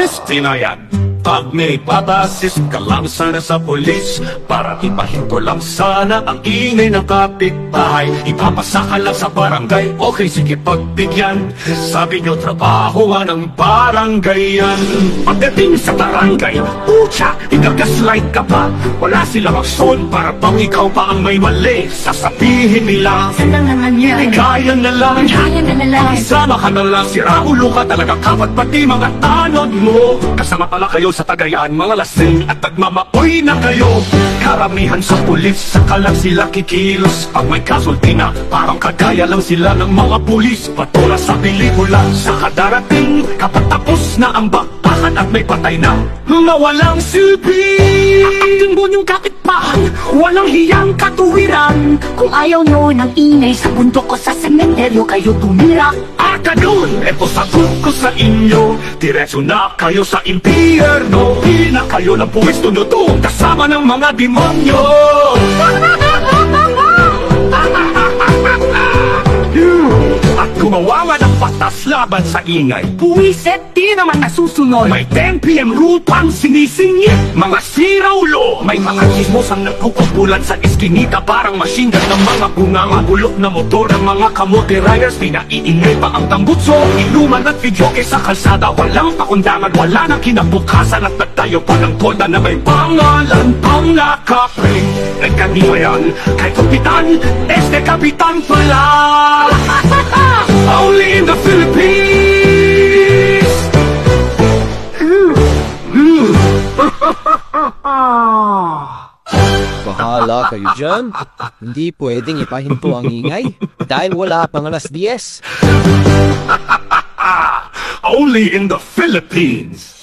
peste na yan. Pag may pabasis ka lang sana sa polis, para ipahinto lang sana ang ingay ng kapitbahay. Ipapasa ka lang sa barangay, okay sige pagbigyan. Sabi nyo trabaho ng barangay yan. Pagdating sa barangay, pucha, igagaslight ka pa. Wala silang aksyon para bang ikaw pa ang may mali. Sasabihin nila, sana naman yan, ay kaya na lang, kaya na lang. Isama ka na lang, sira ulo ka talaga kapat pati mga tanod mo. Kasama pala kayo sa Tagayaan, mga lasing at nagmamaoy na kayo. Karamihan sa pulis, saka lang sila kikilos. Pag may kasulti na, parang kagaya lang sila ng mga pulis. Patula sa pelikula, saka darating kapag tapos na ang bakbakan at may patay na mga walang silbi. Akting mo yung kapitbahay, walang hiyang katuwiran. Kung ayaw nyo ng ingay sa bundok ko sa sementeryo, kayo tumira. Ganun, eto sagot ko sa inyo, diretso na kayo sa impyerno. Di na kayo ng puwisto nyo doon, kasama ng mga demonyo. At gumawa nga ng batas laban sa ingay, puwiset di naman nasusunod. May 10 PM rule pang sinisingit, mga siraulo. May mga chismos ang nagkukumpulan sa eskinita, parang machine gun ng mga bunganga. Bulok na motor ng mga kamote riders, pinaiingay pa ang tambutso. Inuman at video sa kalsada, walang pakundangan, wala nang kinabukasan. At nagtayo pa ng tolda na may pangalan pang nakapring. Kanino yan? Kay Kapitan, este Kapitan pala. Only in the Philippines. Bahala kayo dyan. Hindi pwedeng ipahinto ang ingay dahil wala pang alas 10. Only in the Philippines.